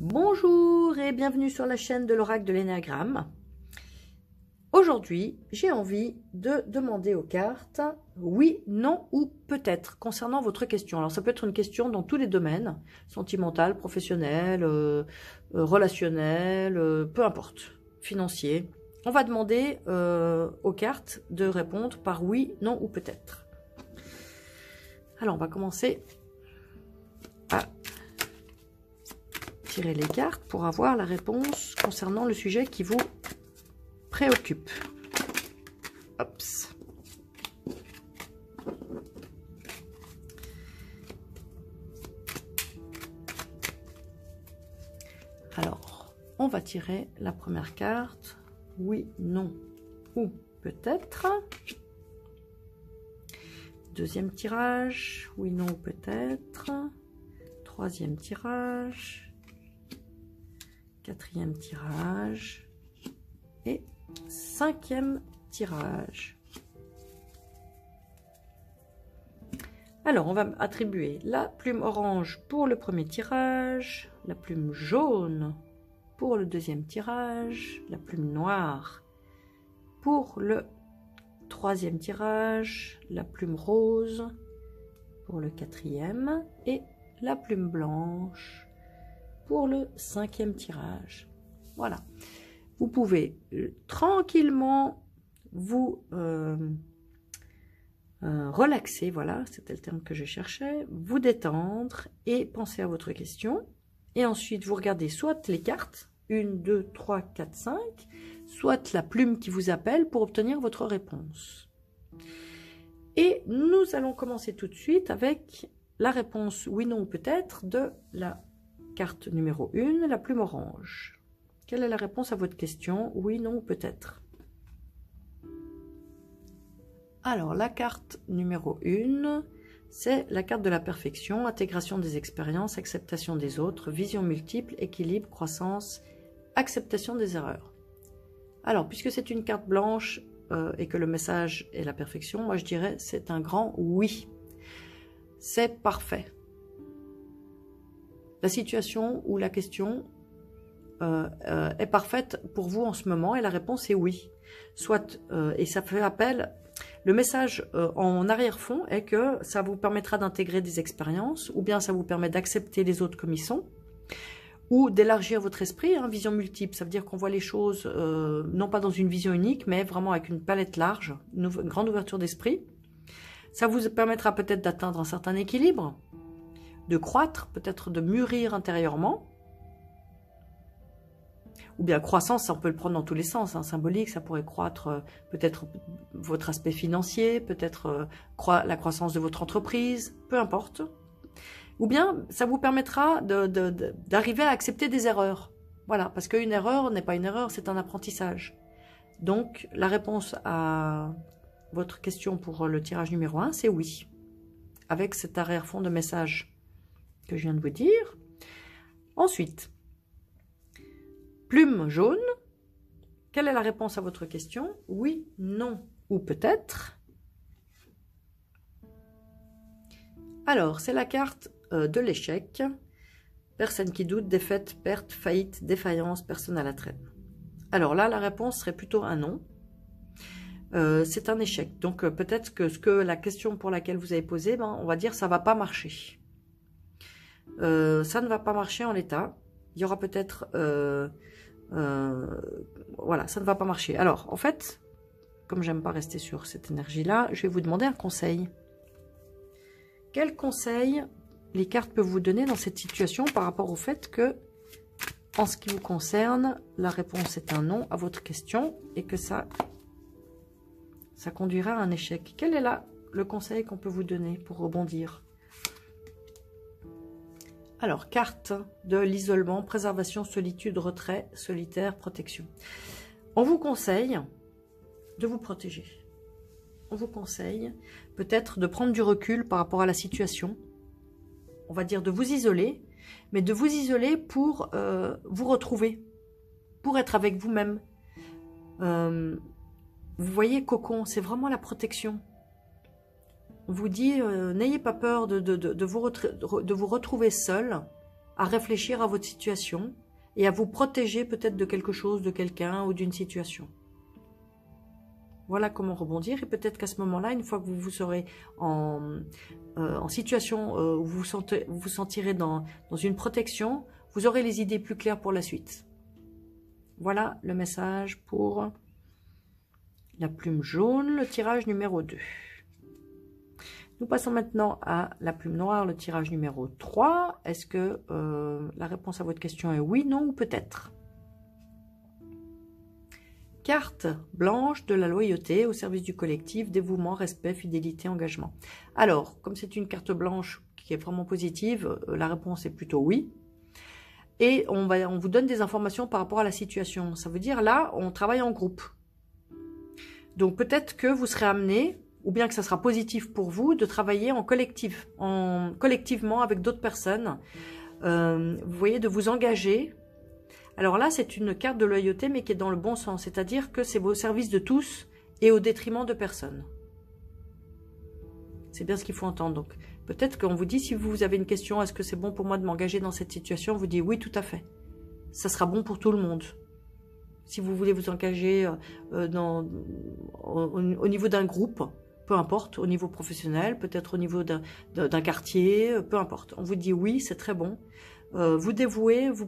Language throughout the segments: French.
Bonjour et bienvenue sur la chaîne de l'oracle de l'énéagramme. Aujourd'hui, j'ai envie de demander aux cartes oui, non ou peut-être concernant votre question. Alors ça peut être une question dans tous les domaines, sentimental, professionnel, relationnel, peu importe, financier. On va demander aux cartes de répondre par oui, non ou peut-être. Alors on va commencer à tirer les cartes pour avoir la réponse concernant le sujet qui vous préoccupe. Hops. Alors, on va tirer la première carte. Oui, non ou peut-être. Deuxième tirage. Oui, non ou peut-être. Troisième tirage. Quatrième tirage. Et cinquième tirage. Alors, on va attribuer la plume orange pour le premier tirage, la plume jaune pour le deuxième tirage, la plume noire pour le troisième tirage, la plume rose pour le quatrième et la plume blanche pour le cinquième tirage. Voilà. Vous pouvez tranquillement vous relaxer, voilà, c'était le terme que je cherchais, vous détendre et penser à votre question. Et ensuite, vous regardez soit les cartes, 1, 2, 3, 4, 5, soit la plume qui vous appelle pour obtenir votre réponse. Et nous allons commencer tout de suite avec la réponse oui, non ou peut-être de la carte numéro 1, la plume orange. Quelle est la réponse à votre question? Oui, non ou peut-être? Alors, la carte numéro 1, c'est la carte de la perfection, intégration des expériences, acceptation des autres, vision multiple, équilibre, croissance, acceptation des erreurs. Alors, puisque c'est une carte blanche et que le message est la perfection, moi je dirais c'est un grand oui. C'est parfait. La situation ou la question est parfaite pour vous en ce moment et la réponse est oui. Soit, et ça fait appel, le message en arrière-fond est que ça vous permettra d'intégrer des expériences ou bien ça vous permet d'accepter les autres comme ils sont ou d'élargir votre esprit, hein, vision multiple, ça veut dire qu'on voit les choses non pas dans une vision unique mais vraiment avec une palette large, une grande ouverture d'esprit. Ça vous permettra peut-être d'atteindre un certain équilibre, de croître, peut-être de mûrir intérieurement. Ou bien croissance, on peut le prendre dans tous les sens, hein, symbolique, ça pourrait croître peut-être votre aspect financier, peut-être la croissance de votre entreprise, peu importe. Ou bien ça vous permettra d'arriver à accepter des erreurs. Voilà, parce qu'une erreur n'est pas une erreur, c'est un apprentissage. Donc la réponse à votre question pour le tirage numéro 1, c'est oui. Avec cet arrière-fond de message que je viens de vous dire. Ensuite, plume jaune, quelle est la réponse à votre question? Oui, non ou peut-être? Alors, c'est la carte de l'échec. Personne qui doute, défaite, perte, faillite, défaillance, personne à la traîne. Alors là, la réponse serait plutôt un non. C'est un échec. Donc peut-être que la question pour laquelle vous avez posé, ben, on va dire ça ne va pas marcher. Ça ne va pas marcher en l'état. Il y aura peut-être... voilà, ça ne va pas marcher. Alors, en fait, comme j'aime pas rester sur cette énergie-là, je vais vous demander un conseil. Quel conseil les cartes peuvent vous donner dans cette situation par rapport au fait que, en ce qui vous concerne, la réponse est un non à votre question et que ça conduira à un échec. Quel est là le conseil qu'on peut vous donner pour rebondir? Alors, carte de l'isolement, préservation, solitude, retrait, solitaire, protection. On vous conseille de vous protéger. On vous conseille peut-être de prendre du recul par rapport à la situation. On va dire de vous isoler, mais de vous isoler pour vous retrouver, pour être avec vous-même. Vous voyez, cocon, c'est vraiment la protection. On vous dit, n'ayez pas peur de vous retrouver seul, à réfléchir à votre situation et à vous protéger peut-être de quelque chose, de quelqu'un ou d'une situation. Voilà comment rebondir. Et peut-être qu'à ce moment-là, une fois que vous serez en situation où vous vous sentirez dans une protection, vous aurez les idées plus claires pour la suite. Voilà le message pour la plume jaune, le tirage numéro 2. Nous passons maintenant à la plume noire, le tirage numéro 3. Est-ce que la réponse à votre question est oui, non ou peut-être? Carte blanche de la loyauté au service du collectif, dévouement, respect, fidélité, engagement. Alors, comme c'est une carte blanche qui est vraiment positive, la réponse est plutôt oui. Et on vous donne des informations par rapport à la situation. Ça veut dire, là, on travaille en groupe. Donc, peut-être que vous serez amené, ou bien que ça sera positif pour vous, de travailler en collectif, collectivement avec d'autres personnes. Vous voyez, de vous engager. Alors là, c'est une carte de loyauté, mais qui est dans le bon sens. C'est-à-dire que c'est au service de tous et au détriment de personne. C'est bien ce qu'il faut entendre. Donc, peut-être qu'on vous dit, si vous avez une question, est-ce que c'est bon pour moi de m'engager dans cette situation? On vous dit oui, tout à fait. Ça sera bon pour tout le monde. Si vous voulez vous engager au niveau d'un groupe, peu importe, au niveau professionnel, peut-être au niveau d'un quartier, peu importe. On vous dit oui, c'est très bon. Vous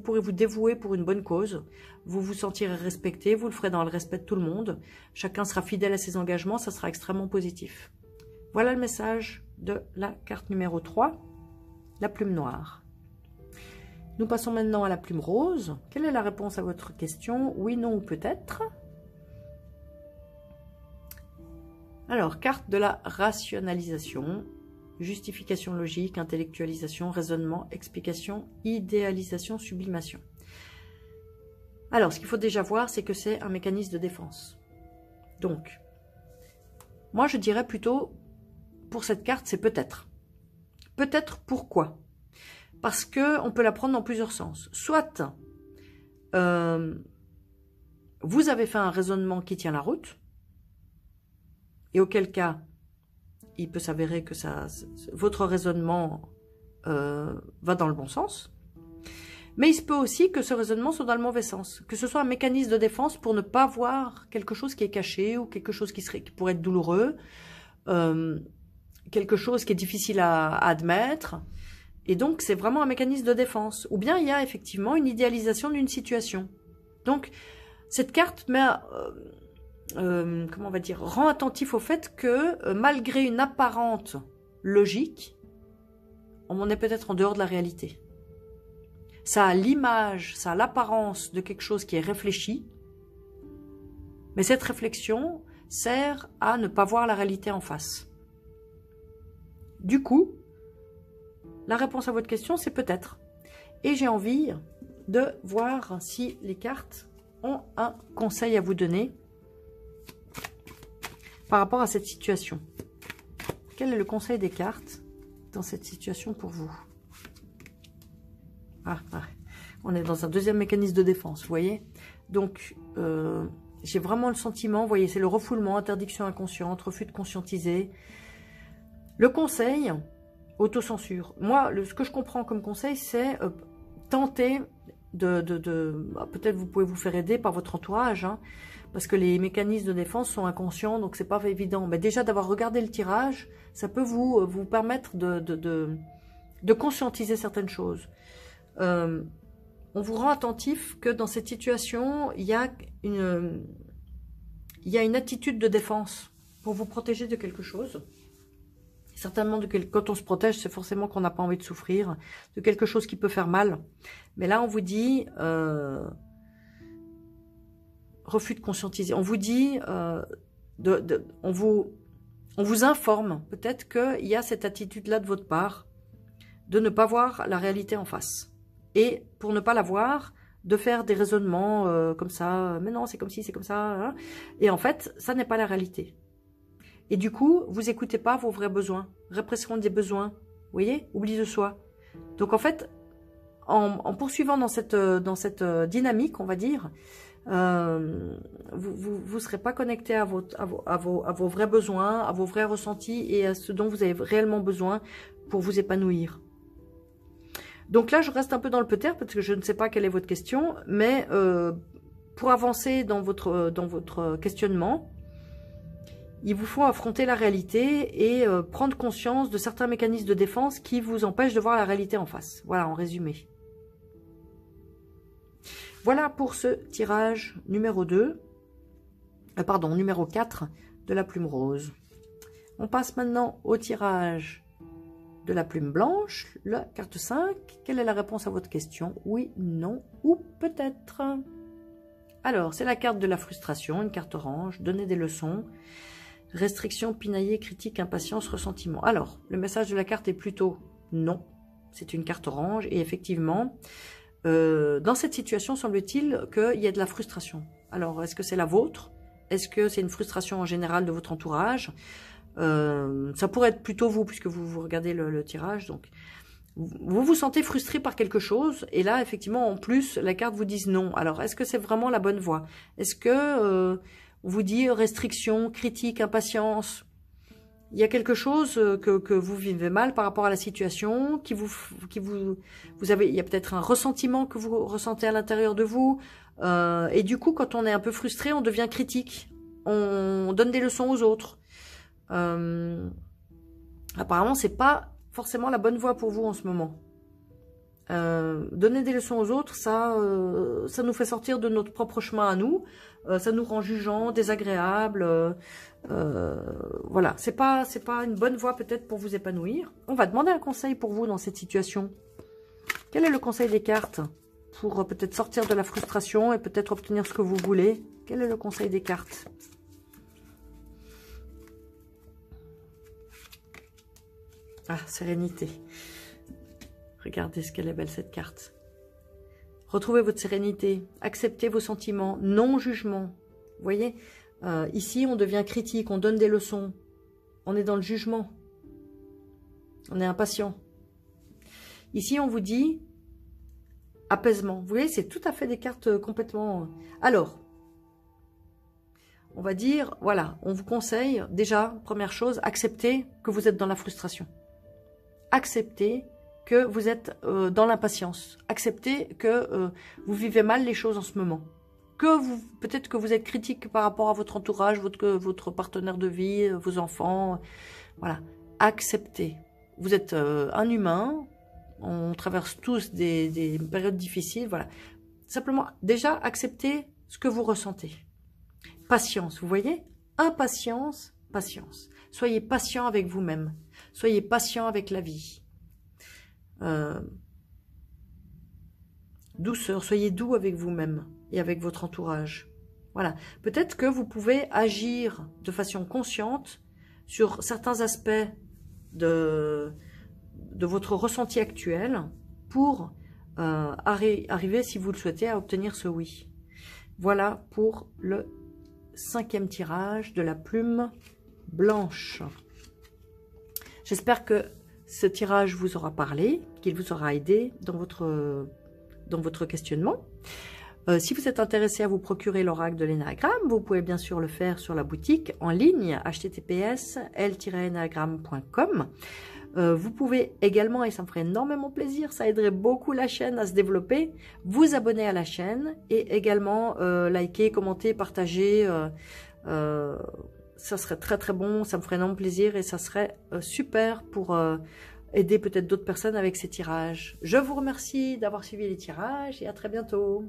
pourrez vous dévouer pour une bonne cause. Vous vous sentirez respecté, vous le ferez dans le respect de tout le monde. Chacun sera fidèle à ses engagements, ça sera extrêmement positif. Voilà le message de la carte numéro 3, la plume noire. Nous passons maintenant à la plume rose. Quelle est la réponse à votre question? Oui, non ou peut-être? Alors, carte de la rationalisation, justification logique, intellectualisation, raisonnement, explication, idéalisation, sublimation. Alors, ce qu'il faut déjà voir, c'est que c'est un mécanisme de défense. Donc, moi je dirais plutôt, pour cette carte, c'est peut-être. Peut-être pourquoi? Parce que on peut la prendre dans plusieurs sens. Soit, vous avez fait un raisonnement qui tient la route, et auquel cas, il peut s'avérer que votre raisonnement va dans le bon sens. Mais il se peut aussi que ce raisonnement soit dans le mauvais sens. Que ce soit un mécanisme de défense pour ne pas voir quelque chose qui est caché ou quelque chose qui pourrait être douloureux, quelque chose qui est difficile à admettre. Et donc, c'est vraiment un mécanisme de défense. Ou bien, il y a effectivement une idéalisation d'une situation. Donc, cette carte met... comment on va dire, rend attentif au fait que malgré une apparente logique, on est peut-être en dehors de la réalité. Ça a l'image, ça a l'apparence de quelque chose qui est réfléchi, mais cette réflexion sert à ne pas voir la réalité en face. Du coup, la réponse à votre question, c'est peut-être. Et j'ai envie de voir si les cartes ont un conseil à vous donner par rapport à cette situation. Quel est le conseil des cartes dans cette situation pour vous? On est dans un deuxième mécanisme de défense, vous voyez. Donc, j'ai vraiment le sentiment, vous voyez, c'est le refoulement, interdiction inconsciente, refus de conscientiser. Le conseil, autocensure. Moi, ce que je comprends comme conseil, c'est tenter peut-être vous pouvez vous faire aider par votre entourage, hein, parce que les mécanismes de défense sont inconscients, donc c'est pas évident. Mais déjà d'avoir regardé le tirage, ça peut vous permettre de conscientiser certaines choses. On vous rend attentif que dans cette situation, il y a une attitude de défense pour vous protéger de quelque chose. Certainement, quand on se protège, c'est forcément qu'on n'a pas envie de souffrir, de quelque chose qui peut faire mal. Mais là, on vous dit, refus de conscientiser. On vous dit, on vous informe peut-être qu'il y a cette attitude-là de votre part, de ne pas voir la réalité en face. Et pour ne pas la voir, de faire des raisonnements comme ça, mais non, c'est comme si, c'est comme ça. Hein. Et en fait, ça n'est pas la réalité. Et du coup, vous n'écoutez pas vos vrais besoins. Répression des besoins. Vous voyez? Oubli de soi. Donc en fait, en poursuivant dans cette dynamique, on va dire, vous serez pas connecté à vos vrais besoins, à vos vrais ressentis et à ce dont vous avez réellement besoin pour vous épanouir. Donc là, je reste un peu dans le peut-être parce que je ne sais pas quelle est votre question, mais pour avancer dans votre questionnement, il vous faut affronter la réalité et prendre conscience de certains mécanismes de défense qui vous empêchent de voir la réalité en face. Voilà, en résumé. Voilà pour ce tirage numéro 2, pardon, numéro 4 de la plume rose. On passe maintenant au tirage de la plume blanche, la carte 5. Quelle est la réponse à votre question? Oui, non ou peut-être? Alors, c'est la carte de la frustration, une carte orange, donner des leçons, restriction, pinailler, critique, impatience, ressentiment. Alors, le message de la carte est plutôt non. C'est une carte orange et effectivement, dans cette situation, semble-t-il qu'il y a de la frustration. Alors, est-ce que c'est la vôtre? Est-ce que c'est une frustration en général de votre entourage? Ça pourrait être plutôt vous, puisque vous regardez le tirage. Donc, vous vous sentez frustré par quelque chose, et là, effectivement, en plus, la carte vous dit non. Alors, est-ce que c'est vraiment la bonne voie? Est-ce que on vous dit restriction, critique, impatience? Il y a quelque chose que vous vivez mal par rapport à la situation, vous avez, il y a peut-être un ressentiment que vous ressentez à l'intérieur de vous, et du coup, quand on est un peu frustré, on devient critique, on donne des leçons aux autres. Apparemment, c'est pas forcément la bonne voie pour vous en ce moment. Donner des leçons aux autres, ça nous fait sortir de notre propre chemin à nous. Ça nous rend jugeants, désagréables. Voilà, c'est pas une bonne voie peut-être pour vous épanouir. On va demander un conseil pour vous dans cette situation. Quel est le conseil des cartes pour peut-être sortir de la frustration et peut-être obtenir ce que vous voulez? Quel est le conseil des cartes? Ah, sérénité. Regardez ce qu'elle est belle cette carte. Retrouvez votre sérénité, acceptez vos sentiments, non-jugement. Vous voyez, ici on devient critique, on donne des leçons, on est dans le jugement, on est impatient. Ici on vous dit apaisement. Vous voyez, c'est tout à fait des cartes complètement... Alors, on va dire, voilà, on vous conseille déjà, première chose, acceptez que vous êtes dans la frustration. Acceptez que vous êtes dans l'impatience. Acceptez que vous vivez mal les choses en ce moment. Peut-être que vous êtes critique par rapport à votre entourage, votre partenaire de vie, vos enfants. Voilà. Acceptez. Vous êtes un humain. On traverse tous des périodes difficiles. Voilà. Simplement, déjà, acceptez ce que vous ressentez. Patience, vous voyez? Impatience, patience. Soyez patient avec vous-même. Soyez patient avec la vie. Douceur, soyez doux avec vous-même et avec votre entourage. Voilà. Peut-être que vous pouvez agir de façon consciente sur certains aspects de votre ressenti actuel pour arriver, si vous le souhaitez, à obtenir ce oui. Voilà pour le 5e tirage de la plume blanche. J'espère que ce tirage vous aura parlé, qu'il vous aura aidé dans votre questionnement. Si vous êtes intéressé à vous procurer l'oracle de l'énéagramme, vous pouvez bien sûr le faire sur la boutique en ligne https://l-enagramme.com. Vous pouvez également, et ça me ferait énormément plaisir, ça aiderait beaucoup la chaîne à se développer, vous abonner à la chaîne et également liker, commenter, partager. Ça serait très très bon, ça me ferait énormément plaisir et ça serait super pour aider peut-être d'autres personnes avec ces tirages. Je vous remercie d'avoir suivi les tirages et à très bientôt.